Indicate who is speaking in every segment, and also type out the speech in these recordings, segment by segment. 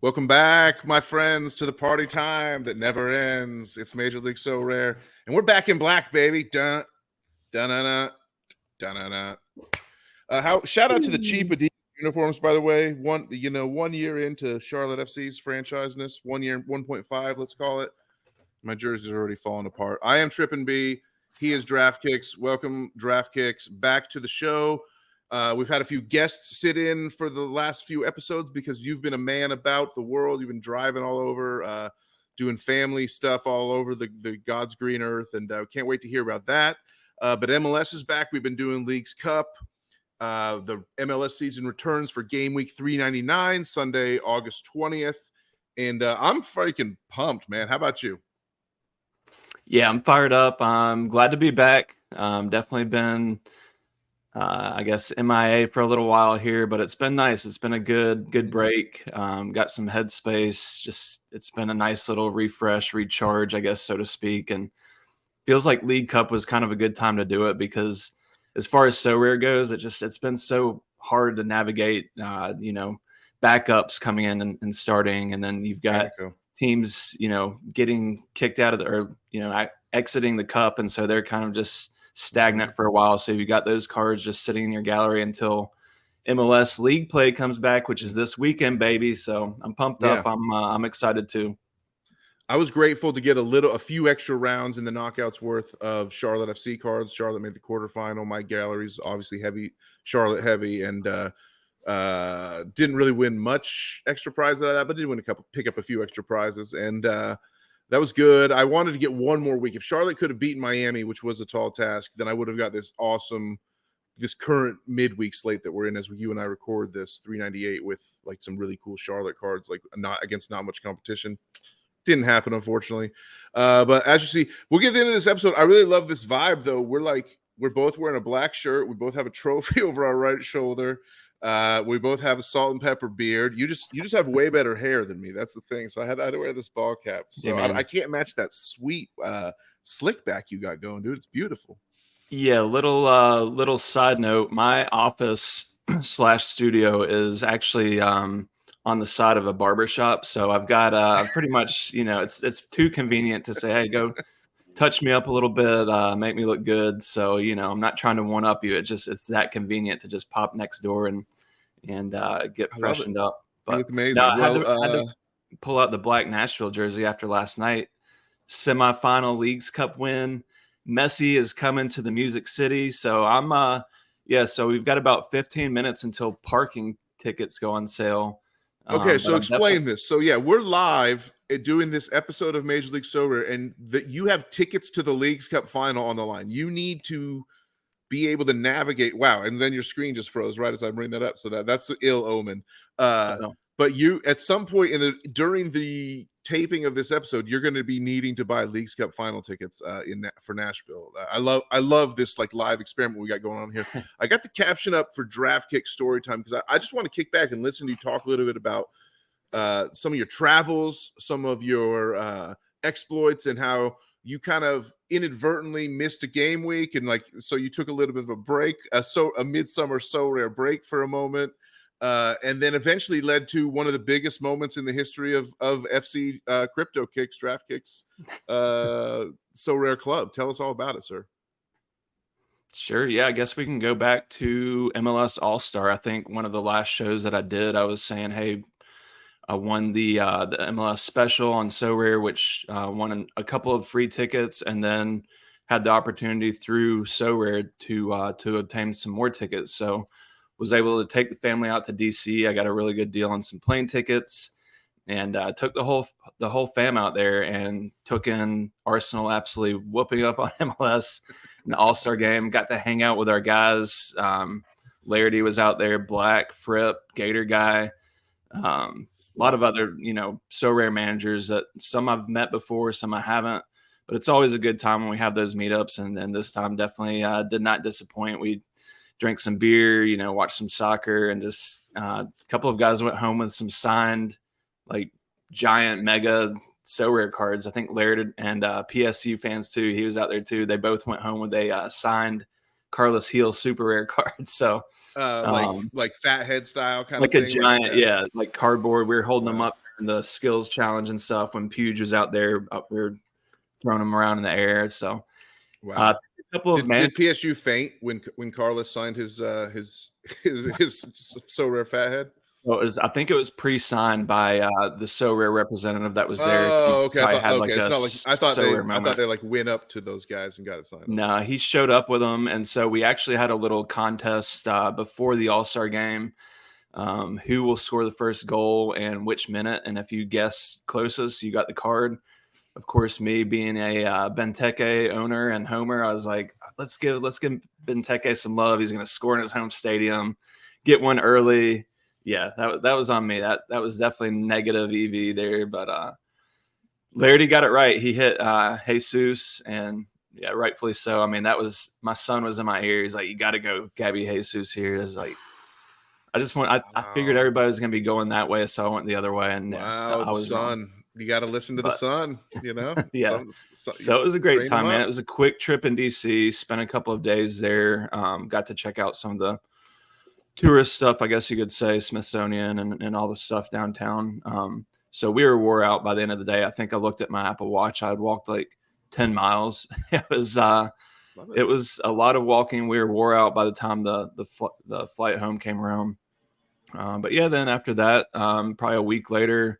Speaker 1: Welcome back, my friends, to the party time that never ends. It's Major League So Rare, and we're back in black, baby. Dun, dun, dun, dun, dun, dun. Shout out to the cheap Adidas uniforms, by the way. 1 year into Charlotte FC's franchiseness, 1 year, 1.5, let's call it. My jersey's already falling apart. I am TrippinB. He is DraftKicks. Welcome, DraftKicks, back to the show. We've had a few guests sit in for the last few episodes because you've been a man about the world. You've been driving all over, doing family stuff all over the God's green earth, and can't wait to hear about that. But MLS is back. We've been doing Leagues Cup. The MLS season returns for Game Week 399, Sunday, August 20th. And I'm freaking pumped, man. How about you?
Speaker 2: Yeah, I'm fired up. I'm glad to be back. Definitely been... I guess MIA for a little while here, but it's been nice. It's been a good break. Got some headspace. Just it's been a nice little refresh, recharge, I guess, so to speak. And feels like League Cup was kind of a good time to do it because as far as So Rare goes, it's been so hard to navigate. Backups coming in and starting, and then you've got teams, getting kicked out of exiting the cup, and so they're kind of just stagnant for a while. So you got those cards just sitting in your gallery until MLS League play comes back, which is this weekend, baby. So I'm pumped up. I'm excited too.
Speaker 1: I was grateful to get a few extra rounds in the knockouts worth of Charlotte FC cards. Charlotte made the quarterfinal. My gallery's obviously Charlotte heavy, and didn't really win much extra prizes out of that, but did pick up a few extra prizes, and that was good. I wanted to get one more week. If Charlotte could have beaten Miami, which was a tall task, then I would have got this current midweek slate that we're in as you and I record this 398 with like some really cool Charlotte cards, like not much competition. Didn't happen, unfortunately. But as you see, we'll get into this episode. I really love this vibe, though. We're both wearing a black shirt. We both have a trophy over our right shoulder. We both have a salt and pepper beard. You just have way better hair than me. That's the thing. So I had to wear this ball cap. So yeah, I can't match that sweet slick back you got going, dude. It's beautiful.
Speaker 2: Yeah, little side note. My office / studio is actually on the side of a barber shop. So I've got pretty much, it's too convenient to say, hey, go touch me up a little bit, make me look good. So, I'm not trying to one up you. It's that convenient to just pop next door and get freshened up. But
Speaker 1: you look amazing.
Speaker 2: No, I had to pull out the black Nashville jersey after last night. Semifinal Leagues Cup win. Messi is coming to the Music City. So so we've got about 15 minutes until parking tickets go on sale.
Speaker 1: Okay, so explain this. So yeah, we're live doing this episode of Major League So Rare, and that you have tickets to the Leagues Cup final on the line. You need to be able to navigate. Wow, and then your screen just froze right as I bring that up. So that's an ill omen. But you, at some point during the taping of this episode, you're going to be needing to buy Leagues Cup final tickets for Nashville. I love this like live experiment we got going on here. I got the caption up for DraftKicks story time because I just want to kick back and listen to you talk a little bit about some of your travels, some of your exploits, and how you kind of inadvertently missed a game week, and so you took a little bit of a break, a midsummer So Rare break for a moment. And then eventually led to one of the biggest moments in the history of FC CryptoKicks, DraftKicks, So Rare Club. Tell us all about it, sir.
Speaker 2: Sure. Yeah, I guess we can go back to MLS All-Star. I think one of the last shows that I did, I was saying, hey, I won the MLS special on So Rare, which won a couple of free tickets, and then had the opportunity through So Rare to obtain some more tickets. So was able to take the family out to DC. I got a really good deal on some plane tickets, and took the whole fam out there and took in Arsenal absolutely whooping up on MLS in the All-Star game. Got to hang out with our guys. Lairdy was out there, Black, Fripp, Gator Guy, a lot of other, So Rare managers that some I've met before, some I haven't. But it's always a good time when we have those meetups, and this time definitely did not disappoint. We drank some beer, watched some soccer, and just a couple of guys went home with some signed, like giant mega So Rare cards. I think Laird and PSU fans too. He was out there too. They both went home with a signed Carlos Heel super rare card. So
Speaker 1: like fathead style kind
Speaker 2: like
Speaker 1: of thing,
Speaker 2: like a giant, like cardboard. We were holding them up the skills challenge and stuff when Puge was out there, we were throwing him around in the air. So,
Speaker 1: wow.
Speaker 2: A couple of
Speaker 1: did PSU faint when Carlos signed his So Rare Fathead?
Speaker 2: Well, I think it was pre-signed by the So Rare representative that was there.
Speaker 1: Oh, okay.
Speaker 2: I thought,
Speaker 1: it's not like I thought they like went up to those guys and got it signed.
Speaker 2: No, he showed up with them, and so we actually had a little contest before the All-Star game. Who will score the first goal and which minute? And if you guess closest, you got the card. Of course, me being a Benteke owner and homer, I was like, let's give Benteke some love. He's going to score in his home stadium, get one early. Yeah, that was on me. That was definitely negative EV there, but Larry got it right. He hit Jesus, and yeah, rightfully so. I mean, my son was in my ear. He's like, you got to go Gabby Jesus here. It's like, I figured everybody was going to be going that way, so I went the other way. And
Speaker 1: I was wrong. You got to listen to the sun,
Speaker 2: Yeah. So it was a great time, man. It was a quick trip in DC. Spent a couple of days there. Got to check out some of the tourist stuff, I guess you could say, Smithsonian and all the stuff downtown. So we were wore out by the end of the day. I think I looked at my Apple Watch. I'd walked like 10 miles. It was a lot of walking. We were wore out by the time the flight home came around. But yeah, then after that, probably a week later,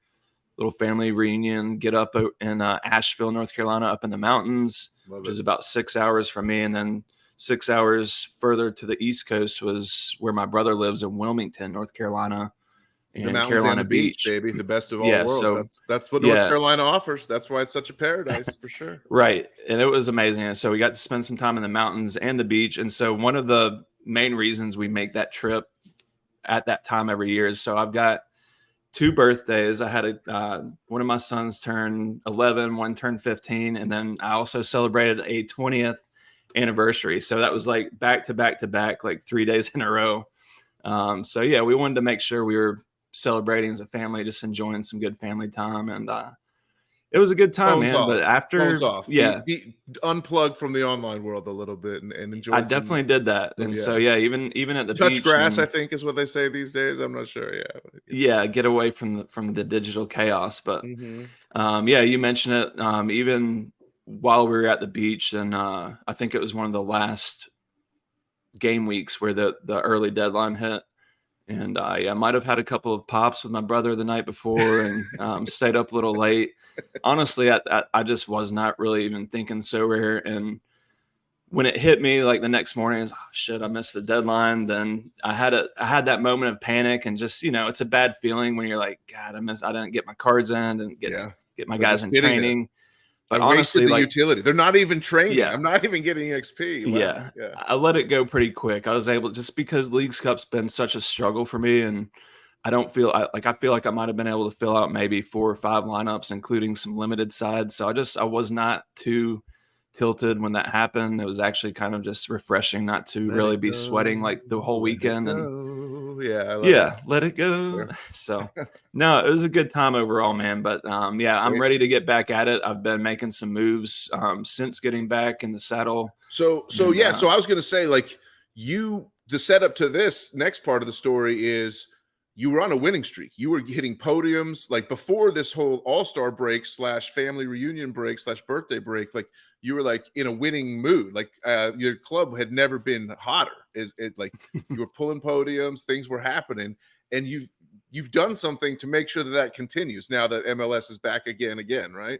Speaker 2: little family reunion, get up in Asheville, North Carolina, up in the mountains, which is about 6 hours from me. And then 6 hours further to the East Coast was where my brother lives in Wilmington, North Carolina.
Speaker 1: And the mountains Carolina and the beach, baby, the best of all worlds. So, that's what North Carolina offers. That's why it's such a paradise for sure.
Speaker 2: Right. And it was amazing. And so we got to spend some time in the mountains and the beach. And so one of the main reasons we make that trip at that time every year is so I've got 2 birthdays. I had one of my sons turn 11, one turned 15, and then I also celebrated a 20th anniversary. So that was like back to back to back, like 3 days in a row. So yeah, we wanted to make sure we were celebrating as a family, just enjoying some good family time, and it was a good time, man. But after,
Speaker 1: unplug from the online world a little bit and enjoy.
Speaker 2: I definitely did that, and so yeah, even at the
Speaker 1: touch
Speaker 2: beach,
Speaker 1: grass, I think is what they say these days. I'm not sure.
Speaker 2: Yeah, get away from the digital chaos. But yeah, you mentioned it. Even while we were at the beach, and I think it was one of the last game weeks where the early deadline hit. And I might have had a couple of pops with my brother the night before and stayed up a little late. Honestly, I just was not really even thinking So Rare. And when it hit me like the next morning, I was, oh, shit, I missed the deadline. Then I had that moment of panic and just, it's a bad feeling when you're like, God, I didn't get my cards in and get my guys in training.
Speaker 1: But honestly, the utility. They're not even training. Yeah. I'm not even getting XP. Wow.
Speaker 2: Yeah. I let it go pretty quick. I was able, just because Leagues Cup's been such a struggle for me, and I feel like I might have been able to fill out maybe 4 or 5 lineups, including some limited sides. So I was not too tilted when that happened. It was actually kind of just refreshing not to really be sweating like the whole weekend. And let it go. Sure. So no, it was a good time overall, man. But I'm ready to get back at it. I've been making some moves since getting back in the saddle.
Speaker 1: So I was going to say, like, the setup to this next part of the story is you were on a winning streak. You were hitting podiums like before this whole All-Star break / family reunion break / birthday break. Like, you were like in a winning mood. Like your club had never been hotter. Like you were pulling podiums, things were happening, and you've done something to make sure that continues now that MLS is back again, right?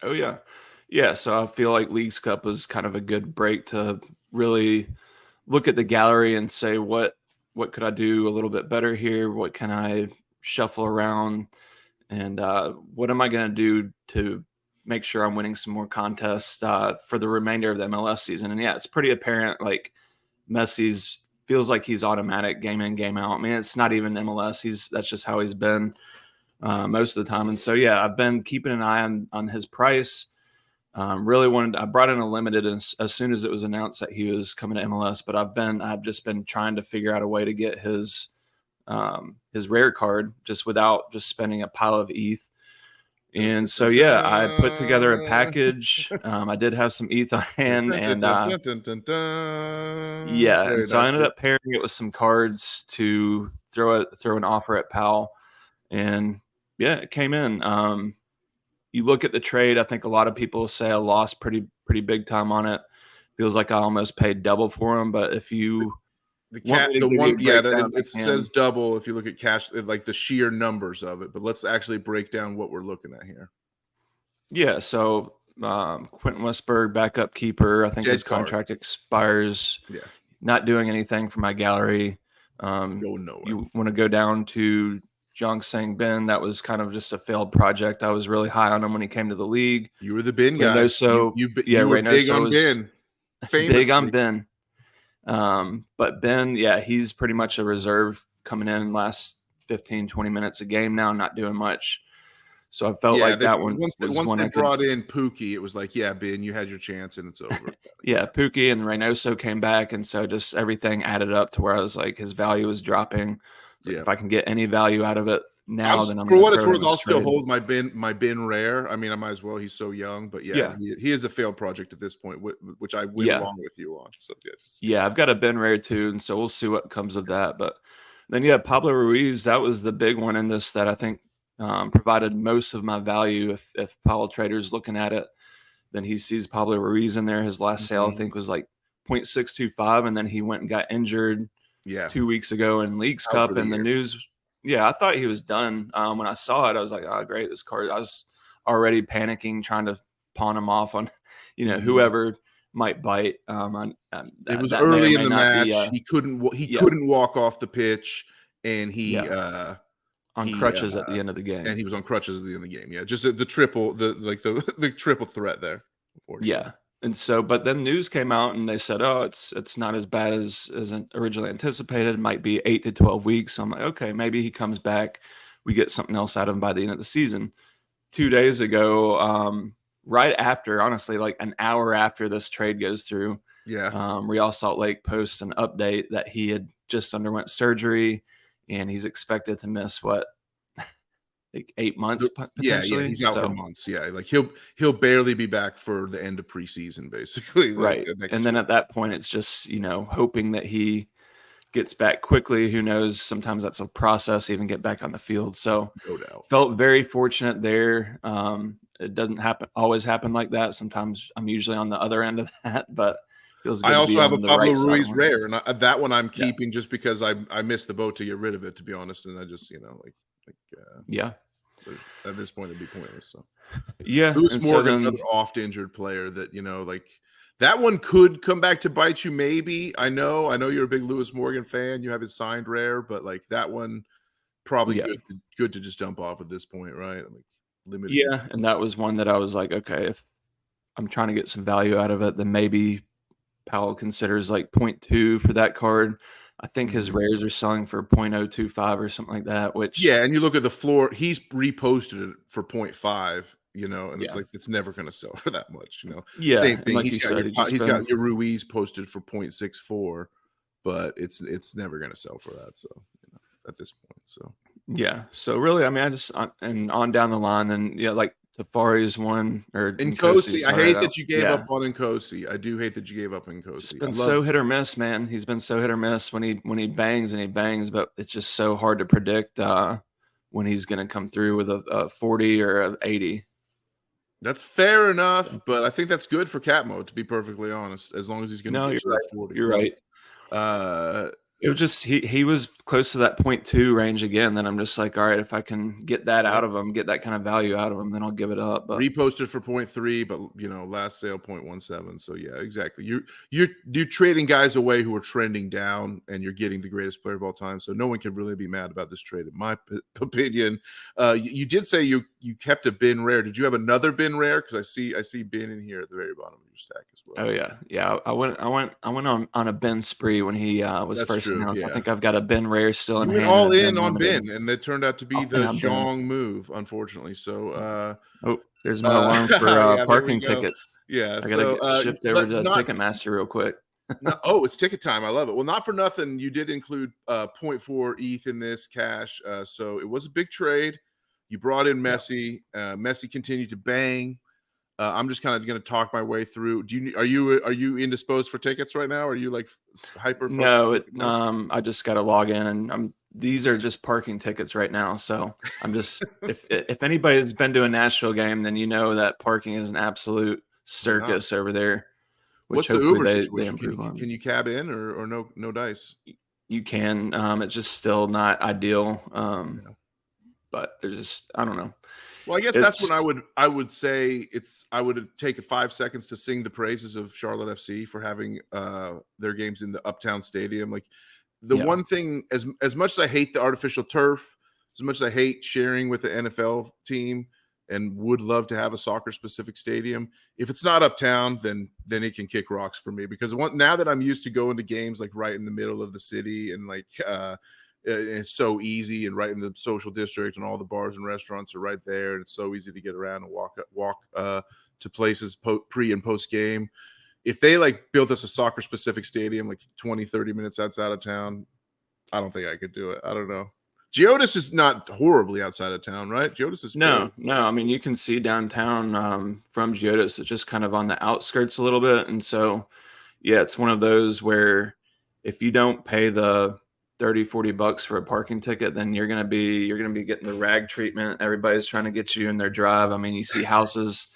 Speaker 2: Oh yeah. Yeah. So I feel like Leagues Cup was kind of a good break to really look at the gallery and say, what could I do a little bit better here? What can I shuffle around? And what am I going to do to make sure I'm winning some more contests for the remainder of the MLS season? And yeah, it's pretty apparent, like Messi's feels like he's automatic game in, game out. I mean, it's not even MLS. That's just how he's been most of the time. And so, yeah, I've been keeping an eye on his price. I brought in a limited as soon as it was announced that he was coming to MLS, but I've just been trying to figure out a way to get his rare card just without just spending a pile of ETH. And so, yeah, I put together a package. I did have some ETH on hand, and so I ended up pairing it with some cards to throw an offer at Powell. And Yeah, it came in. You look at the trade, I think a lot of people say I lost pretty big time on it. Feels like I almost paid double for him, but if you want me to give you a breakdown, I
Speaker 1: It
Speaker 2: can.
Speaker 1: says double if you look at cash, like the sheer numbers of it. But let's actually break down what we're looking at here.
Speaker 2: Yeah, so Quentin Westberg, backup keeper. I think
Speaker 1: Dead
Speaker 2: his
Speaker 1: card.
Speaker 2: contract expires.
Speaker 1: Yeah.
Speaker 2: Not doing anything for my gallery.
Speaker 1: Going nowhere.
Speaker 2: You want to go down to Jong Sang Ben. That was kind of just a failed project. I was really high on him when he came to the league.
Speaker 1: You were the Ben guy.
Speaker 2: Reynoso,
Speaker 1: you were big on Ben.
Speaker 2: Big on Ben. But Ben, yeah, he's pretty much a reserve coming in last 15, 20 minutes a game now, not doing much. So I felt like that one
Speaker 1: once they brought in Pookie, it was like, yeah, Ben, you had your chance and it's over.
Speaker 2: Yeah, Pookie and Reynoso came back, and so just everything added up to where I was like, his value was dropping. So if I can get any value out of it now, then I'm
Speaker 1: for what it's
Speaker 2: throw it
Speaker 1: worth,
Speaker 2: in
Speaker 1: I'll
Speaker 2: this
Speaker 1: still
Speaker 2: trade.
Speaker 1: hold my Ben Rare. I mean, I might as well. He's so young, but he is a failed project at this point, which I went along with you on. So
Speaker 2: I've got a Ben Rare too, and so we'll see what comes of that. But then Pablo Ruiz, that was the big one in this that I think provided most of my value. If Powell Trader's looking at it, then he sees Pablo Ruiz in there. His last sale, I think, was like 0.625, and then he went and got injured 2 weeks ago in Leagues Cup, and the news. Yeah, I thought he was done. When I saw it, I was like, oh, great, this card. I was already panicking, trying to pawn him off on, whoever might bite.
Speaker 1: It was early in the match. He couldn't walk off the pitch, and he
Speaker 2: on crutches at the end of the game.
Speaker 1: And he was on crutches at the end of the game. Yeah, just the triple, the triple threat there.
Speaker 2: Yeah. And so, but then news came out and they said, oh, it's not as bad as originally anticipated. It might be 8 to 12 weeks. So I'm like, okay, maybe he comes back. We get something else out of him by the end of the season. 2 days ago, right after, honestly, like an hour after this trade goes through, Real Salt Lake posts an update that he had just underwent surgery and he's expected to miss like 8 months potentially.
Speaker 1: Yeah, he's out for months. Yeah, like he'll barely be back for the end of preseason, basically.
Speaker 2: Right. And then at that point, it's just hoping that he gets back quickly. Who knows? Sometimes that's a process, even get back on the field. So
Speaker 1: no doubt.
Speaker 2: Felt very fortunate there. It doesn't always happen like that. Sometimes I'm usually on the other end of that, but feels good.
Speaker 1: I also have a Pablo Ruiz Rare, and that one I'm keeping just because I missed the boat to get rid of it, to be honest. And I just so at this point it'd be pointless. So Lewis Morgan, another oft injured player that that one could come back to bite you. Maybe I know you're a big Lewis Morgan fan. You have his signed Rare, but like that one probably good to just dump off at this point, right? I'm like limited.
Speaker 2: Yeah, and that was one that I was like, okay, if I'm trying to get some value out of it, then maybe Powell considers like 0.2 for that card. I think his rares are selling for 0.025 or something like that, which
Speaker 1: and you look at the floor, he's reposted it for 0.5, and it's like it's never going to sell for that much, Same thing. Like he's got your Ruiz posted for 0.64, but it's never going to sell for that. So at this point, so
Speaker 2: so really, I mean, I just and on down the line, then like Tafari's one or
Speaker 1: Nkosi. I hate that you gave up on Nkosi. I do hate that you gave up on Nkosi.
Speaker 2: It's been so hit or miss, man. He's been so hit or miss when he bangs and he bangs, but it's just so hard to predict when he's going to come through with a 40 or an 80.
Speaker 1: That's fair enough, but I think that's good for cat mode, to be perfectly honest. As long as he's going to get
Speaker 2: right.
Speaker 1: 40.
Speaker 2: You're right. It was just he was close to that 0.2 range again. Then I'm just like, all right, if I can get that out of him, get that kind of value out of him, then I'll give it up. But
Speaker 1: reposted for 0.3, but last sale 0.17. So yeah, exactly. You're trading guys away who are trending down, and you're getting the greatest player of all time. So no one can really be mad about this trade, in my opinion. You did say you kept a Ben Rare. Did you have another Ben Rare? Because I see Ben in here at the very bottom of your stack as well.
Speaker 2: Oh yeah. I went on a Ben spree when he was first announced. I think I've got a Ben Rare still in hand.
Speaker 1: You went all in on Ben, and it turned out to be the Zhong move, unfortunately. So
Speaker 2: there's my alarm for parking tickets.
Speaker 1: Yeah,
Speaker 2: I gotta shift over to Ticketmaster real quick.
Speaker 1: It's ticket time. I love it. Well, not for nothing, you did include 0.4 ETH in this cash, so it was a big trade. You brought in Messi. Messi continued to bang. I'm just kind of going to talk my way through. Are you indisposed for tickets right now? Are you like hyper?
Speaker 2: No, I just got to log in, and I'm these are just parking tickets right now. So I'm just if anybody's been to a Nashville game, then you know that parking is an absolute circus over there, which
Speaker 1: What's the
Speaker 2: hopefully
Speaker 1: Uber
Speaker 2: they
Speaker 1: situation?
Speaker 2: improve on.
Speaker 1: Can you cab in or no dice?
Speaker 2: You can. It's just still not ideal.
Speaker 1: Yeah.
Speaker 2: But they're just, I don't know.
Speaker 1: Well, I guess that's when
Speaker 2: It's
Speaker 1: I would say I would take 5 seconds to sing the praises of Charlotte FC for having their games in the Uptown Stadium. Like the
Speaker 2: yeah,
Speaker 1: one thing, as much as I hate the artificial turf, as much as I hate sharing with the NFL team and would love to have a soccer specific stadium, if it's not uptown, then it can kick rocks for me, because now that I'm used to going to games like right in the middle of the city, and like it's so easy, and right in the social district, and all the bars and restaurants are right there, and it's so easy to get around and walk to places pre and post game. If they like built us a soccer specific stadium like 20-30 minutes outside of town, I don't think I could do it. I don't know. Geodis is not horribly outside of town, right? Geodis is
Speaker 2: no. I mean, you can see downtown from Geodis. It's just kind of on the outskirts a little bit, and so yeah, it's one of those where if you don't pay the 30-40 bucks for a parking ticket, then you're gonna be getting the rag treatment. Everybody's trying to get you in their drive. I mean, you see houses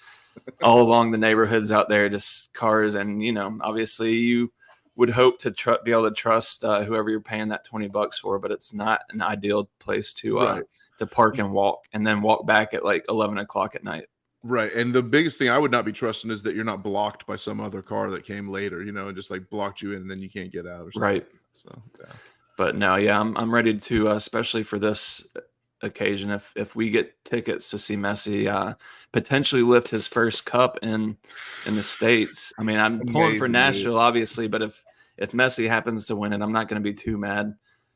Speaker 2: all along the neighborhoods out there, just cars, and obviously you would hope to be able to trust whoever you're paying that 20 bucks for, but it's not an ideal place
Speaker 1: Right.
Speaker 2: to park and walk, and then walk back at like 11 o'clock at night.
Speaker 1: Right. And the biggest thing I would not be trusting is that you're not blocked by some other car that came later, and just like blocked you in, and then you can't get out or something.
Speaker 2: Right.
Speaker 1: So, yeah.
Speaker 2: But no, yeah, I'm ready to, especially for this occasion, if we get tickets to see Messi potentially lift his first cup in the States. I mean, I'm pulling for
Speaker 1: Amazing,
Speaker 2: Nashville,
Speaker 1: dude.
Speaker 2: obviously, but if Messi happens to win it, I'm not going to be too mad,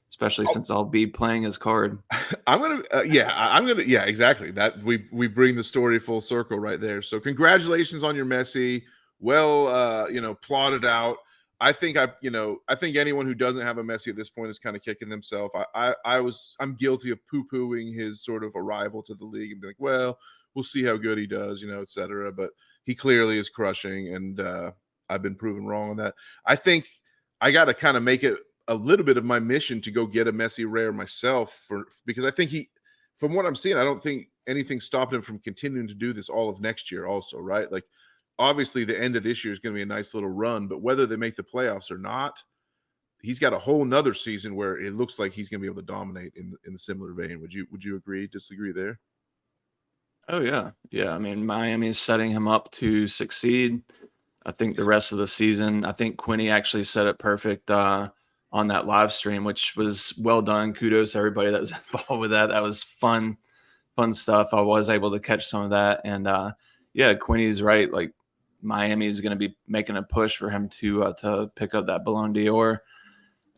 Speaker 2: especially since I'll be playing his card.
Speaker 1: I'm gonna yeah, exactly. That we bring the story full circle right there. So congratulations on your Messi. Well, plotted out. I think anyone who doesn't have a Messi at this point is kind of kicking themselves. I'm guilty of poo-pooing his sort of arrival to the league and be like, well, we'll see how good he does, et cetera. But he clearly is crushing, and I've been proven wrong on that. I think I got to kind of make it a little bit of my mission to go get a Messi Rare myself, because I think from what I'm seeing, I don't think anything stopped him from continuing to do this all of next year also, right? Like, obviously the end of this year is going to be a nice little run, but whether they make the playoffs or not, he's got a whole nother season where it looks like he's going to be able to dominate in a similar vein. Would you agree, disagree there?
Speaker 2: Oh yeah. Yeah. I mean, Miami is setting him up to succeed. I think the rest of the season, I think Quinny actually said it perfect on that live stream, which was well done. Kudos to everybody that was involved with that. That was fun stuff. I was able to catch some of that. And yeah, Quinny's right. Like, Miami is going to be making a push for him to pick up that Ballon d'Or.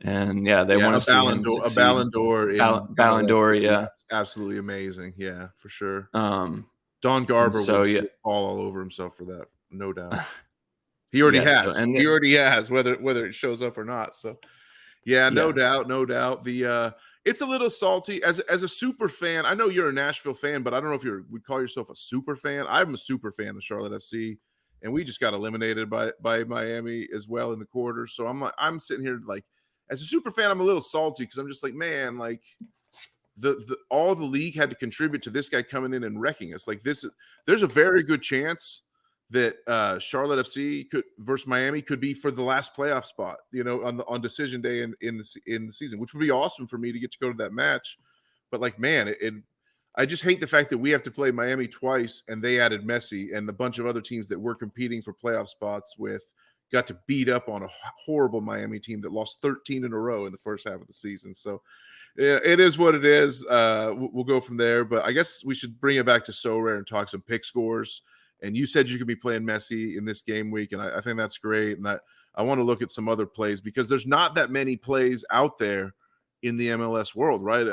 Speaker 2: And yeah, they want to see him succeed.
Speaker 1: A Ballon d'Or
Speaker 2: Ballon d'Or, yeah.
Speaker 1: Absolutely amazing. Yeah, for sure.
Speaker 2: Um,
Speaker 1: Don Garber
Speaker 2: yeah,
Speaker 1: would fall all over himself for that, no doubt. He already has. He already has, whether it shows up or not. So, yeah, no doubt. It's a little salty as a super fan. I know you're a Nashville fan, but I don't know if you would call yourself a super fan. I'm a super fan of Charlotte FC, and we just got eliminated by Miami as well in the quarters. So I'm sitting here like, as a super fan, I'm a little salty because I'm just like, man, like all the league had to contribute to this guy coming in and wrecking us. Like there's a very good chance that Charlotte FC versus Miami could be for the last playoff spot, on decision day in the season, which would be awesome for me to get to go to that match. But like, man, I just hate the fact that we have to play Miami twice, and they added Messi, and a bunch of other teams that we're competing for playoff spots with got to beat up on a horrible Miami team that lost 13 in a row in the first half of the season. So yeah, it is what it is. We'll go from there, but I guess we should bring it back to Sorare and talk some pick scores. And you said you could be playing Messi in this game week, and I think that's great. And I want to look at some other plays because there's not that many plays out there in the MLS world, right?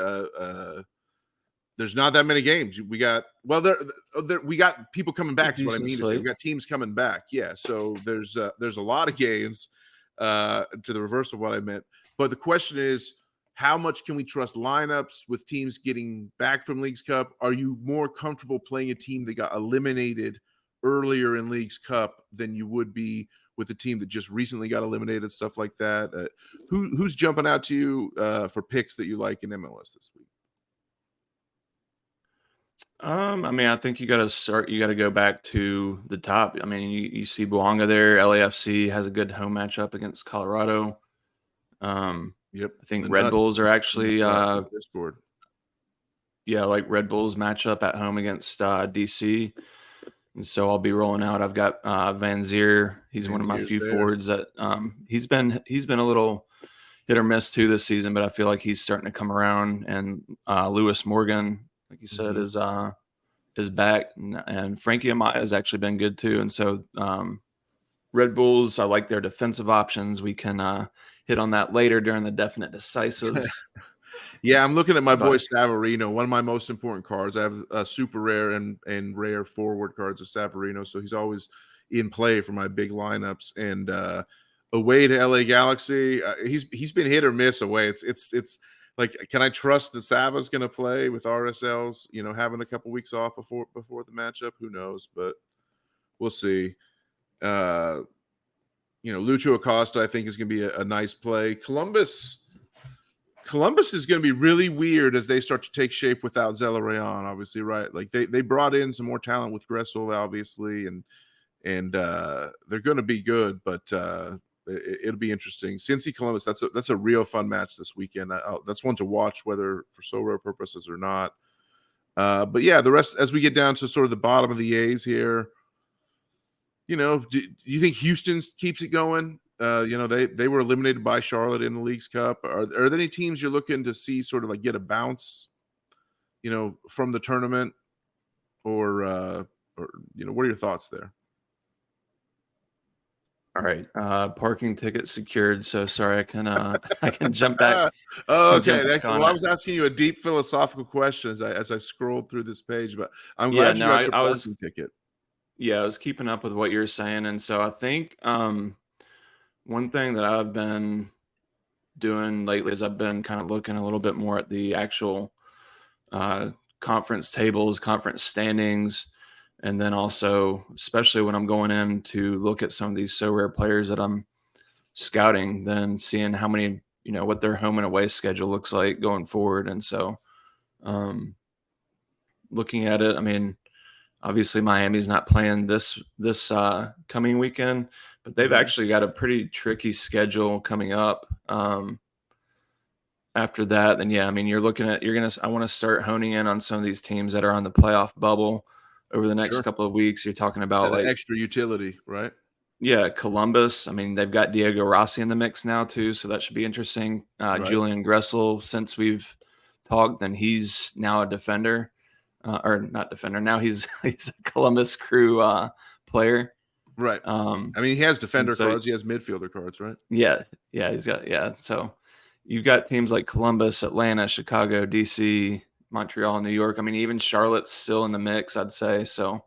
Speaker 1: There's not that many games. We got we got people coming back. Is what I mean. We got teams coming back. Yeah, so there's a lot of games. To the reverse of what I meant. But the question is, how much can we trust lineups with teams getting back from Leagues Cup? Are you more comfortable playing a team that got eliminated earlier in Leagues Cup than you would be with a team that just recently got eliminated, stuff like that. Who's jumping out to you for picks that you like in MLS this week?
Speaker 2: I mean, I think you got to go back to the top. I mean, you see Buanga there. LAFC has a good home matchup against Colorado.
Speaker 1: Yep.
Speaker 2: I think
Speaker 1: The
Speaker 2: Red
Speaker 1: Nuts
Speaker 2: Bulls are actually,
Speaker 1: Discord.
Speaker 2: yeah, like Red Bulls matchup at home against DC. And so I'll be rolling out. I've got Van Zier. He's one of my
Speaker 1: Zier's
Speaker 2: few
Speaker 1: there.
Speaker 2: forwards that he's been a little hit or miss too this season, but I feel like he's starting to come around. And Lewis Morgan, like you said, is back, and Frankie Amaya has actually been good too. And so Red Bulls, I like their defensive options. We can hit on that later during the definite decisives.
Speaker 1: Yeah, I'm looking at my boy Savarino, one of my most important cards. I have a super rare and rare forward cards of Savarino, so he's always in play for my big lineups. And away to LA Galaxy, he's been hit or miss away. It's like, can I trust that Sava's going to play with RSLs? You know, having a couple weeks off before the matchup, who knows? But we'll see. You know, Lucho Acosta, I think, is going to be a nice play. Columbus is going to be really weird as they start to take shape without Zelarayan, obviously, right? Like they brought in some more talent with Gressel, obviously, and they're going to be good, but it'll be interesting. Cincy Columbus, that's a real fun match this weekend. That's one to watch, whether for Sorare purposes or not. But yeah, the rest, as we get down to sort of the bottom of the A's here, you know, do you think Houston keeps it going? You know, they were eliminated by Charlotte in the Leagues Cup. Are there any teams you're looking to see sort of like get a bounce, you know, from the tournament, or you know, what are your thoughts there?
Speaker 2: All right, parking ticket secured. So sorry, I can jump back.
Speaker 1: Okay,
Speaker 2: Well,
Speaker 1: I was asking you a deep philosophical question as I scrolled through this page, but I'm
Speaker 2: yeah,
Speaker 1: glad you
Speaker 2: no,
Speaker 1: got your
Speaker 2: I
Speaker 1: parking
Speaker 2: was
Speaker 1: ticket.
Speaker 2: yeah, I was keeping up with what you're saying, and so I think one thing that I've been doing lately is I've been kind of looking a little bit more at the actual conference tables, conference standings, and then also, especially when I'm going in to look at some of these so rare players that I'm scouting, then seeing how many, you know, what their home and away schedule looks like going forward. And so looking at it, I mean, obviously Miami's not playing this coming weekend, but they've actually got a pretty tricky schedule coming up. After that, then yeah, I mean, I want to start honing in on some of these teams that are on the playoff bubble over the next couple of weeks. You're talking about
Speaker 1: The
Speaker 2: like
Speaker 1: extra utility, right?
Speaker 2: Yeah, Columbus. I mean, they've got Diego Rossi in the mix now too, so that should be interesting.
Speaker 1: Right.
Speaker 2: Julian Gressel, since we've talked, then he's now a defender, or not defender. Now he's a Columbus Crew player.
Speaker 1: Right. I mean, he has defender
Speaker 2: so,
Speaker 1: cards. He has midfielder cards, right?
Speaker 2: Yeah, he's got So you've got teams like Columbus, Atlanta, Chicago, DC, Montreal, New York. I mean, even Charlotte's still in the mix, I'd say. So,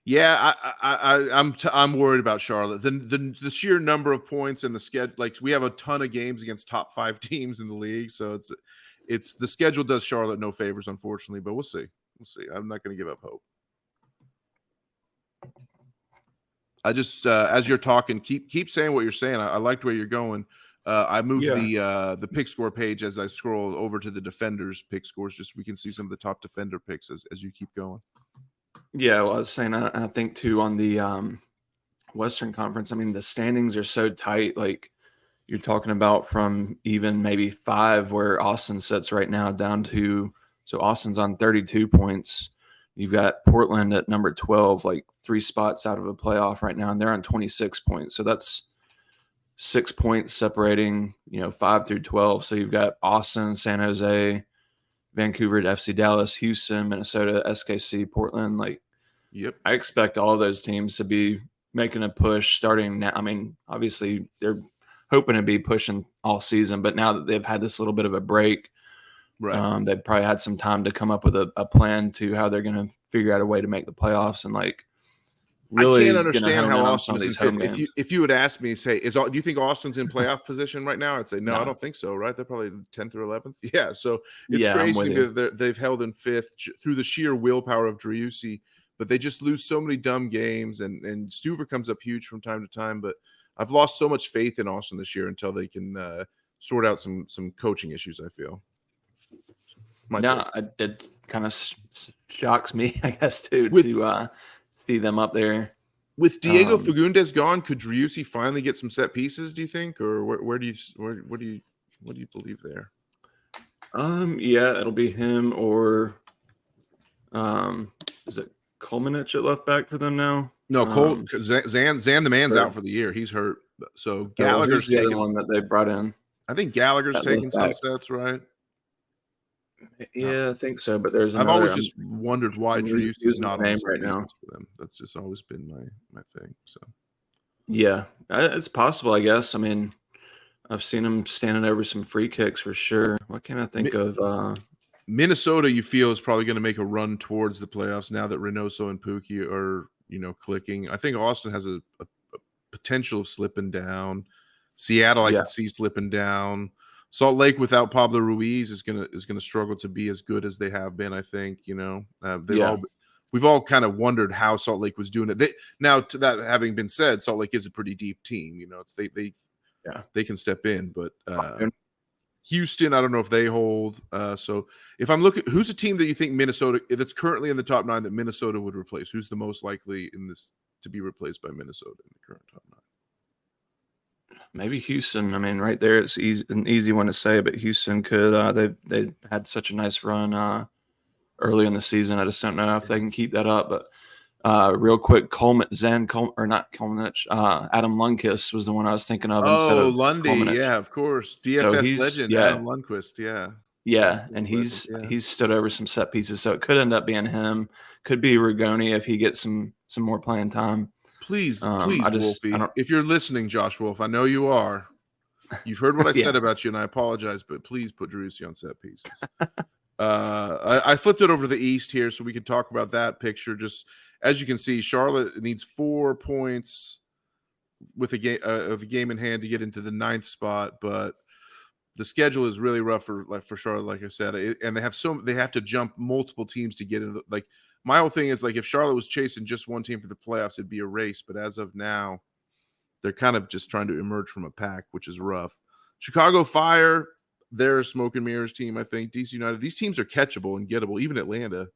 Speaker 1: yeah, I'm worried about Charlotte. The sheer number of points and the schedule. Like, we have a ton of games against top 5 teams in the league, so it's the schedule does Charlotte no favors, unfortunately. But we'll see. I'm not going to give up hope. I just as you're talking, keep saying what you're saying. I liked where you're going. I moved the pick score page as I scroll over to the defenders pick scores, just so we can see some of the top defender picks as you keep going.
Speaker 2: Yeah, well, I was saying, I think too on the Western Conference, I mean, the standings are so tight. Like you're talking about from even maybe 5 where Austin sits right now down to, so Austin's on 32 points. You've got Portland at number 12, like 3 spots out of a playoff right now, and they're on 26 points. So that's 6 points separating, 5 through 12. So you've got Austin, San Jose, Vancouver, FC Dallas, Houston, Minnesota, SKC, Portland. Like,
Speaker 1: yep,
Speaker 2: I expect all of those teams to be making a push starting now. I mean, obviously they're hoping to be pushing all season, but now that they've had this little bit of a break,
Speaker 1: right?
Speaker 2: They've probably had some time to come up with a plan to how they're going to figure out a way to make the playoffs, and like really
Speaker 1: I can't understand how Austin
Speaker 2: is
Speaker 1: is in fifth. If you would ask me, say, do you think Austin's in playoff position right now? I'd say no, I don't think so. Right? They're probably 10th or 11th. Yeah, so it's crazy that they've held in 5th through the sheer willpower of Driussi but they just lose so many dumb games, and Stuver comes up huge from time to time. But I've lost so much faith in Austin this year until they can sort out some coaching issues, I feel.
Speaker 2: It kind of shocks me, I guess, to see them up there.
Speaker 1: With Diego Fagundes gone, could Driussi finally get some set pieces, do you think? Or what do you believe there?
Speaker 2: Yeah, it'll be him or is it Kolmanich at left back for them now?
Speaker 1: No, Zan the man's out for the year. He's hurt. So Gallagher's
Speaker 2: the other one that they brought in.
Speaker 1: I think Gallagher's taking some sets, right?
Speaker 2: Yeah, I think so. But there's
Speaker 1: I've always just wondered why Driussi's not on the right now for them. That's just always been my thing. So
Speaker 2: yeah, it's possible, I guess. I mean, I've seen him standing over some free kicks for sure. What can I think of?
Speaker 1: Minnesota, you feel, is probably going to make a run towards the playoffs now that Reynoso and Pukki are, clicking. I think Austin has a potential of slipping down. Seattle, I could see slipping down. Salt Lake without Pablo Ruiz is gonna struggle to be as good as they have been. I think we've all kind of wondered how Salt Lake was doing it. Now, to that having been said, Salt Lake is a pretty deep team. It's they can step in, but Houston, I don't know if they hold. So if I'm looking, who's a team that you think Minnesota that's currently in the top 9 that Minnesota would replace? Who's the most likely in this to be replaced by Minnesota in the current top 9?
Speaker 2: Maybe Houston. I mean, right there, it's an easy one to say, but Houston could. They had such a nice run early in the season. I just don't know if they can keep that up. But real quick, Adam Lundqvist was the one I was thinking of. Instead of
Speaker 1: Lundy,
Speaker 2: Kolmanich.
Speaker 1: Yeah, of course, DFS legend, Adam Lundqvist,
Speaker 2: yeah, and he's stood over some set pieces, so it could end up being him. Could be Rigoni if he gets some more playing time.
Speaker 1: Please, Wolfie, if you're listening, Josh Wolf, I know you are. You've heard what I said about you, and I apologize, but please put Driussi on set pieces. I flipped it over to the East here so we can talk about that picture. Just as you can see, Charlotte needs 4 points with a game in hand to get into the 9th spot, but the schedule is really rough for Charlotte, like I said, and they have to jump multiple teams to get into my whole thing is if Charlotte was chasing just one team for the playoffs, it'd be a race. But as of now, they're kind of just trying to emerge from a pack, which is rough. Chicago Fire, they're a smoke and mirrors team, I think. DC United, these teams are catchable and gettable, even Atlanta.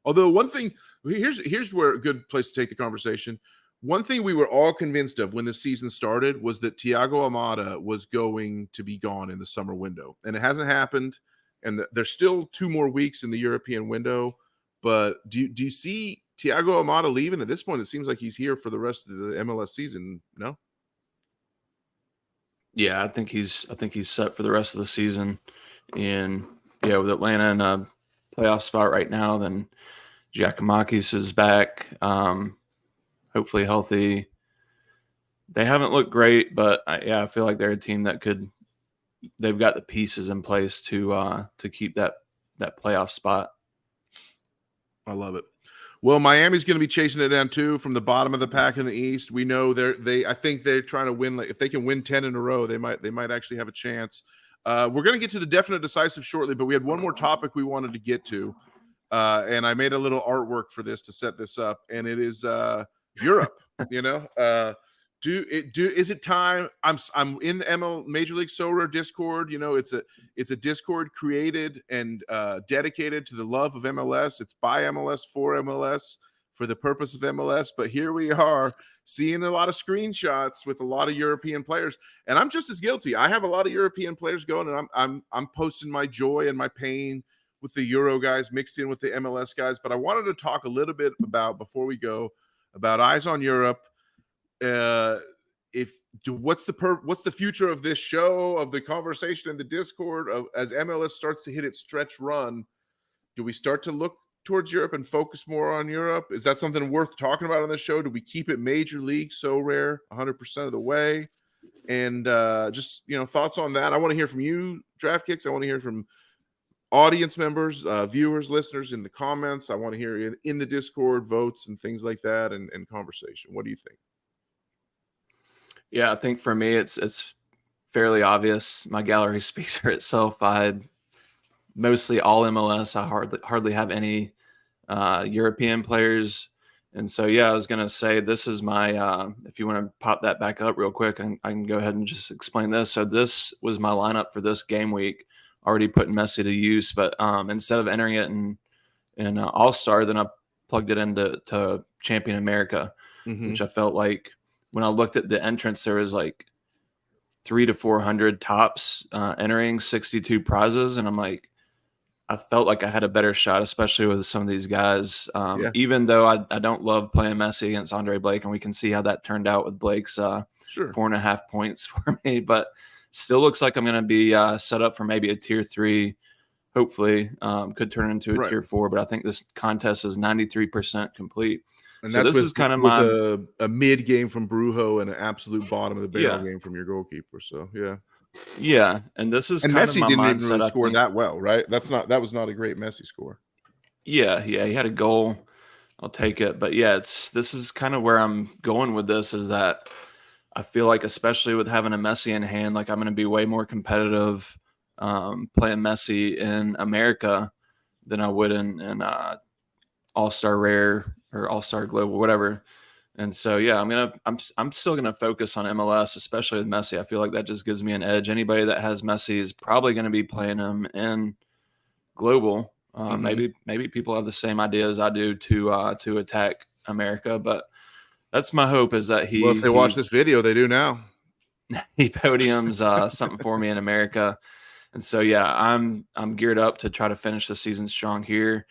Speaker 1: Although one thing, here's where a good place to take the conversation. One thing we were all convinced of when the season started was that Thiago Almada was going to be gone in the summer window. And it hasn't happened. And there's still 2 more weeks in the European window. But do you see Thiago Almada leaving? At this point, it seems like he's here for the rest of the MLS season. No?
Speaker 2: Yeah, I think he's set for the rest of the season. And with Atlanta in a playoff spot right now, then Giacomakis is back, hopefully healthy. They haven't looked great, but I feel like they're a team that they've got the pieces in place to keep that playoff spot.
Speaker 1: I love it. Well, Miami's going to be chasing it down too from the bottom of the pack in the East. We know I think they're trying to win. If they can win 10 in a row, they might actually have a chance. We're going to get to the definite decisive shortly, but we had one more topic we wanted to get to, and I made a little artwork for this to set this up, and it is Europe. Is it time? I'm in the Major League Sorare Discord. It's a Discord created and dedicated to the love of MLS. It's by MLS for MLS for the purpose of MLS. But here we are seeing a lot of screenshots with a lot of European players, and I'm just as guilty. I have a lot of European players going, and I'm posting my joy and my pain with the Euro guys mixed in with the MLS guys. But I wanted to talk a little bit before we go about Eyes on Europe. What's the future of this show, of the conversation in the Discord, as MLS starts to hit its stretch run? Do we start to look towards Europe and focus more on Europe? Is that something worth talking about on this show? Do we keep it Major League Sorare 100% of the way? And just thoughts on that. I want to hear from you, DraftKicks. I want to hear from audience members, viewers, listeners in the comments. I want to hear in the Discord votes and things like that, and conversation. What do you think?
Speaker 2: Yeah, I think for me, it's fairly obvious. My gallery speaks for itself. I had mostly all MLS. I hardly have any European players. And so, yeah, I was going to say this is my, if you want to pop that back up real quick, I can go ahead and just explain this. So this was my lineup for this game week, already putting Messi to use. But instead of entering it in All-Star, then I plugged it into Champion America, which I felt like when I looked at the entrance, there was like 300 to 400 tops entering 62 prizes. And I'm like, I felt like I had a better shot, especially with some of these guys. Even though I don't love playing Messi against Andre Blake, and we can see how that turned out with Blake's 4.5 points for me, but still looks like I'm going to be set up for maybe a tier 3. Hopefully, could turn into a tier 4, but I think this contest is 93% complete.
Speaker 1: And
Speaker 2: so
Speaker 1: that's
Speaker 2: this is kind of
Speaker 1: with
Speaker 2: my
Speaker 1: a mid game from Brujo and an absolute bottom of the barrel game from your goalkeeper. So
Speaker 2: yeah, and this is kind of
Speaker 1: Messi
Speaker 2: my
Speaker 1: didn't
Speaker 2: mindset.
Speaker 1: even really
Speaker 2: I
Speaker 1: score
Speaker 2: think
Speaker 1: that well, right? That was not a great Messi score.
Speaker 2: Yeah, he had a goal. I'll take it. But yeah, this is kind of where I'm going with this, is that I feel like, especially with having a Messi in hand, like I'm going to be way more competitive playing Messi in America than I would in All-Star Rare or All-Star Global, whatever. And so, yeah, I'm still gonna focus on MLS, especially with Messi. I feel like that just gives me an edge. Anybody that has Messi is probably going to be playing him in Global. Maybe people have the same idea as I do to attack America, but that's my hope, is that
Speaker 1: Well, if they watch this video, they do now.
Speaker 2: he podiums something for me in America. And so, yeah, I'm geared up to try to finish the season strong here.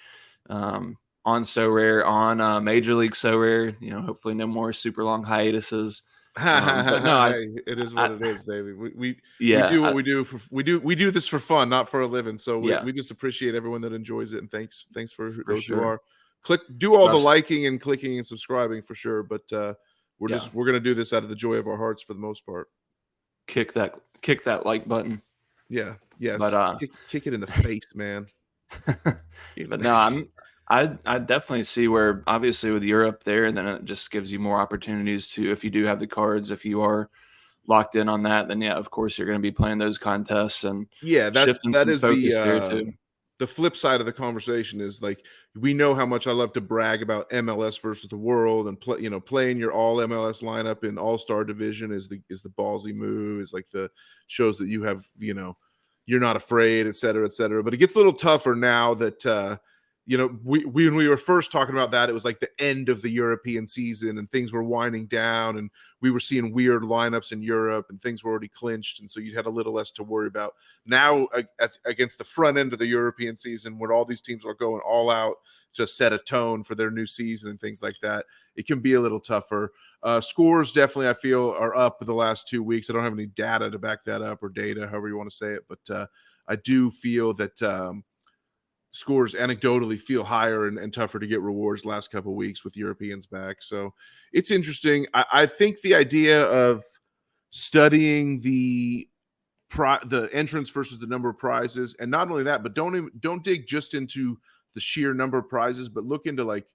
Speaker 2: On Sorare, on Major League Sorare, hopefully no more super long hiatuses. But no,
Speaker 1: it is what it is, baby. We do what we do we do this for fun, not for a living. So we just appreciate everyone that enjoys it, and thanks for those who are. Do all the liking and clicking and subscribing for sure. But we're gonna do this out of the joy of our hearts for the most part.
Speaker 2: Kick that like button.
Speaker 1: Yeah, yes.
Speaker 2: But
Speaker 1: kick it in the face, man.
Speaker 2: But no, I definitely see where, obviously with Europe there, and then it just gives you more opportunities to, if you do have the cards, if you are locked in on that, then yeah, of course you're going to be playing those contests and shifting some focus there too.
Speaker 1: The flip side of the conversation is, like, we know how much I love to brag about MLS versus the world, and playing your all MLS lineup in All-Star division is the ballsy move, is like the shows that you have, you're not afraid, et cetera, et cetera. But it gets a little tougher now that when we were first talking about that, it was like the end of the European season and things were winding down, and we were seeing weird lineups in Europe and things were already clinched. And so you had a little less to worry about. Now, against the front end of the European season, where all these teams are going all out to set a tone for their new season and things like that, it can be a little tougher. Scores definitely, I feel, are up the last 2 weeks. I don't have any data to back that up, or data, however you want to say it. But I do feel that scores anecdotally feel higher and tougher to get rewards last couple of weeks with Europeans back. So it's interesting. I think the idea of studying the entrance versus the number of prizes, and not only that, but don't dig just into the sheer number of prizes, but look into like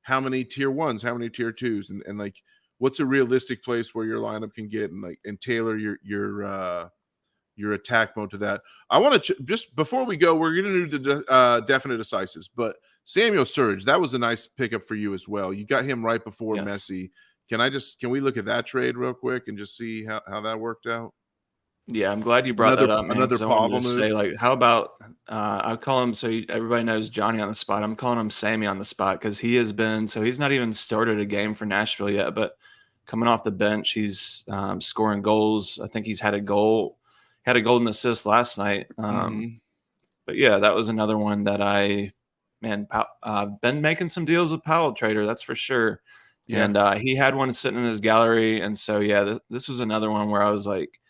Speaker 1: how many tier 1s, how many tier 2s, and like what's a realistic place where your lineup can get, and tailor your attack mode to that. I want to just before we go, we're going to do the definite decisives, but Samuel Surge, that was a nice pickup for you as well. You got him right before Messi. Can we look at that trade real quick and just see how that worked out?
Speaker 2: Yeah, I'm glad you brought that up, man.
Speaker 1: Another Pavel
Speaker 2: move. Say, like, how about I call him, so everybody knows Johnny on the spot. I'm calling him Sammy on the spot, because he's not even started a game for Nashville yet, but coming off the bench, he's scoring goals. I think he's had a goal. Had a golden assist last night. But yeah, that was another one that I've been making some deals with Powell Trader, that's for sure. Yeah. And he had one sitting in his gallery. And so, yeah, this was another one where I was like,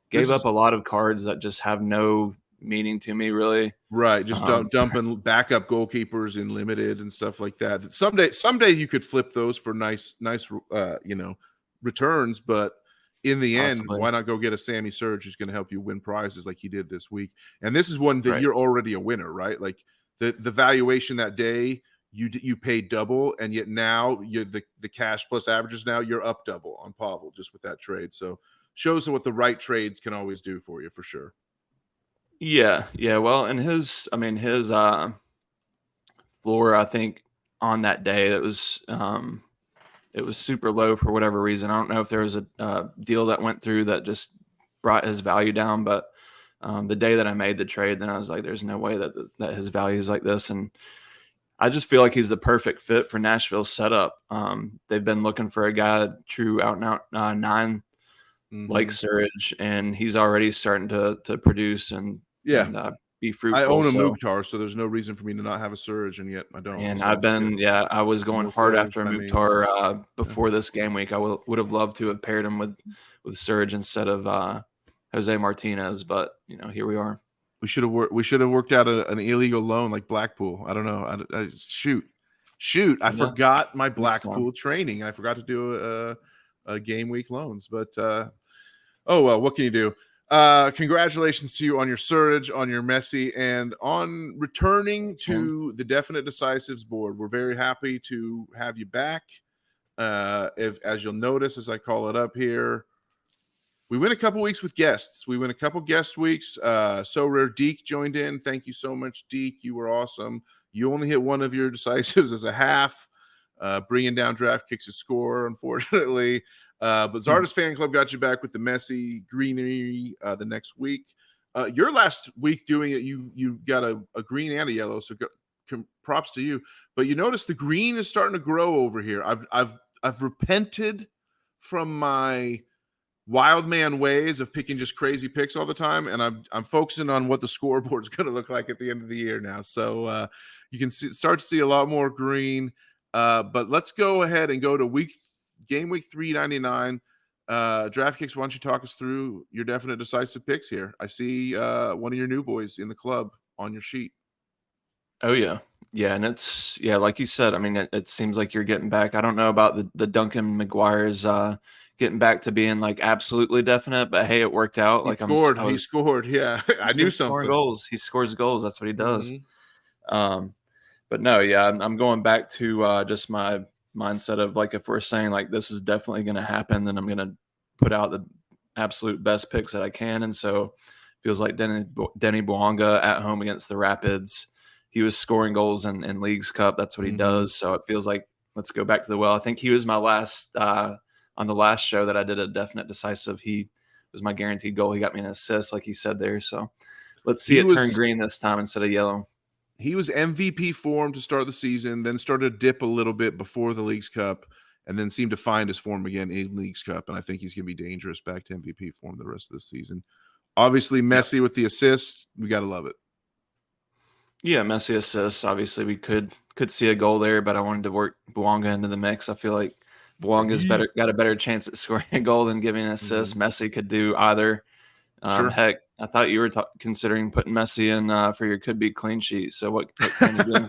Speaker 2: gave up a lot of cards that just have no meaning to me, really.
Speaker 1: Right. Just dumping backup goalkeepers in limited and stuff like that. Someday you could flip those for nice, returns, but in the end, why not go get a Sammy Surge who's going to help you win prizes like he did this week? And this is one that you're already a winner, right? Like the valuation that day, you paid double, and yet now you're the cash plus averages, now you're up double on Pavel just with that trade. So shows what the right trades can always do for you, for sure.
Speaker 2: Yeah. Well, and his floor, I think on that day, that was it was super low for whatever reason. I don't know if there was a deal that went through that just brought his value down, but the day that I made the trade, then I was like, there's no way that his value is like this. And I just feel like he's the perfect fit for Nashville's setup. They've been looking for a guy true out and out 9 like Surridge, and he's already starting to produce and be fruitful.
Speaker 1: I own a Mukhtar, so there's no reason for me to not have a Surridge, and yet I don't.
Speaker 2: And
Speaker 1: so,
Speaker 2: I was going hard after a Mukhtar before this game week. I would have loved to have paired him with Surridge instead of Jose Martinez, but here we are.
Speaker 1: We should have worked out an illegal loan like Blackpool. I don't know. Shoot! I forgot my Blackpool training. I forgot to do a game week loans, but oh well. What can you do? Congratulations to you on your Surridge, on your Messi, and on returning to the Definite Decisives board. We're very happy to have you back. As you'll notice, as I call it up here, we went a couple weeks with guests. We went a couple guest weeks. So Rare Deke joined in. Thank you so much, Deke. You were awesome. You only hit one of your Decisives as a half, bringing down DraftKicks' score, unfortunately. But Zarda's Fan Club got you back with the Messi greenery the next week. Your last week doing it, you got a green and a yellow, so props to you. But you notice the green is starting to grow over here. I've repented from my wild man ways of picking just crazy picks all the time, and I'm focusing on what the scoreboard is going to look like at the end of the year now. So you can start to see a lot more green. But let's go ahead and go to game week 399. DraftKicks, why don't you talk us through your definite decisive picks here? I see one of your new boys in the club on your sheet.
Speaker 2: Oh yeah, and it's like you said. I mean, it seems like you're getting back. I don't know about the Duncan McGuire's getting back to being like absolutely definite, but hey, it worked out.
Speaker 1: He scored. Yeah, I knew something.
Speaker 2: Goals. He scores goals. That's what he does. But no, I'm going back to just my mindset of like, if we're saying like this is definitely going to happen, then I'm going to put out the absolute best picks that I can. And so it feels like Denny Bouanga at home against the Rapids. He was scoring goals in Leagues Cup. That's what he does. So it feels like let's go back to the well. I think he was my last on the last show that I did a definite decisive. He was my guaranteed goal. He got me an assist, like he said there. So let's see it turn green this time instead of yellow.
Speaker 1: He was MVP form to start the season, then started to dip a little bit before the Leagues Cup, and then seemed to find his form again in Leagues Cup. And I think he's going to be dangerous back to MVP form the rest of the season. Obviously, Messi with the assist, we got to love it.
Speaker 2: Yeah, Messi assists. Obviously, we could see a goal there, but I wanted to work Bouanga into the mix. I feel like Bouanga's got a better chance at scoring a goal than giving an assist. Messi could do either.
Speaker 1: Sure.
Speaker 2: Heck, I thought you were considering putting Messi in for your could-be clean sheet. So what can you do?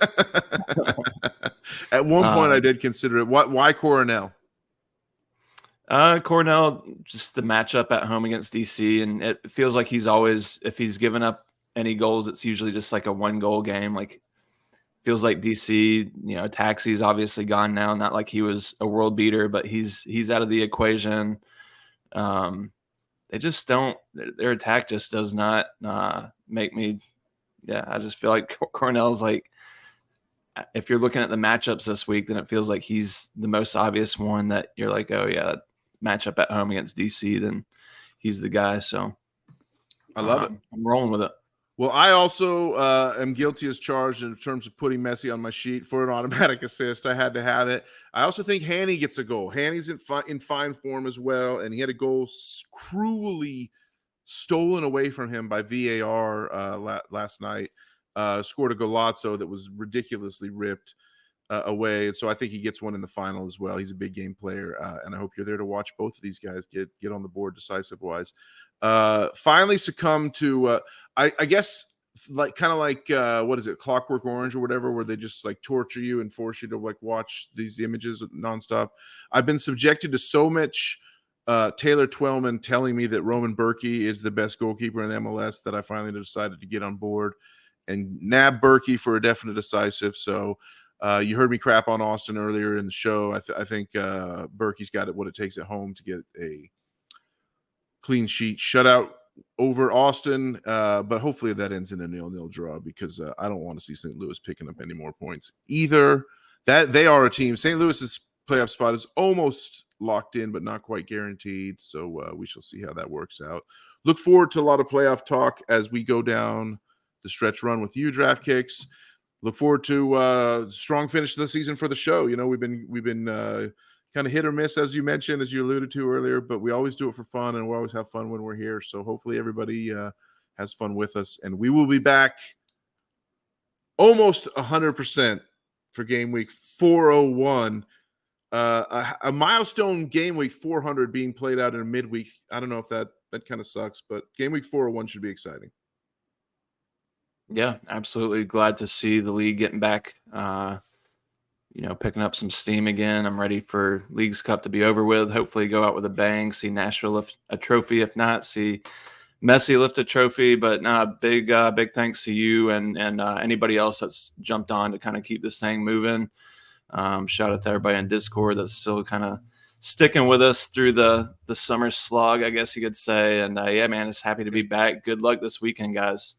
Speaker 1: At one point, I did consider it. Why Coronel?
Speaker 2: Coronel, just the matchup at home against DC, and it feels like he's always, if he's given up any goals, it's usually just like a 1-goal game. Like, feels like DC, Taxi's obviously gone now. Not like he was a world beater, but he's out of the equation. They just don't. Their attack just does not make me. Yeah, I just feel like Cornell's like. If you're looking at the matchups this week, then it feels like he's the most obvious one that you're like, oh yeah, matchup at home against DC, then he's the guy. So
Speaker 1: I love it.
Speaker 2: I'm rolling with it.
Speaker 1: Well, I also am guilty as charged in terms of putting Messi on my sheet for an automatic assist. I had to have it. I also think Hanny gets a goal. Hanny's in fine form as well, and he had a goal cruelly stolen away from him by VAR last night. Scored a golazzo that was ridiculously ripped away. So I think he gets one in the final as well. He's a big game player, and I hope you're there to watch both of these guys get on the board decisive-wise. Finally succumb to I guess like kind of like what is it, Clockwork Orange or whatever, where they just like torture you and force you to like watch these images nonstop. I've been subjected to so much Taylor Twellman telling me that Roman Berkey is the best goalkeeper in MLS that I finally decided to get on board and nab Berkey for a definite decisive. So you heard me crap on Austin earlier in the show. I think Berkey's got what it takes at home to get a clean sheet shutout over Austin, but hopefully that ends in a 0-0 draw because I don't want to see St. Louis picking up any more points either. That they are a team. St. Louis is playoff spot is almost locked in, but not quite guaranteed. So we shall see how that works out. Look forward to a lot of playoff talk as we go down the stretch run with you, DraftKicks. Look forward to strong finish to the season for the show. You know, we've been kind of hit or miss, as you mentioned, as you alluded to earlier, but we always do it for fun, and we always have fun when we're here. So hopefully everybody has fun with us, and we will be back almost 100% for game week 401. A milestone game week 400 being played out in a midweek. I don't know if that kind of sucks, but game week 401 should be exciting.
Speaker 2: Yeah, absolutely. Glad to see the league getting back, picking up some steam again. I'm ready for Leagues Cup to be over with. Hopefully go out with a bang, see Nashville lift a trophy. If not, see Messi lift a trophy. But big thanks to you and anybody else that's jumped on to kind of keep this thing moving. Shout out to everybody in Discord that's still kind of sticking with us through the summer slog, I guess you could say. And yeah, man, just happy to be back. Good luck this weekend, guys.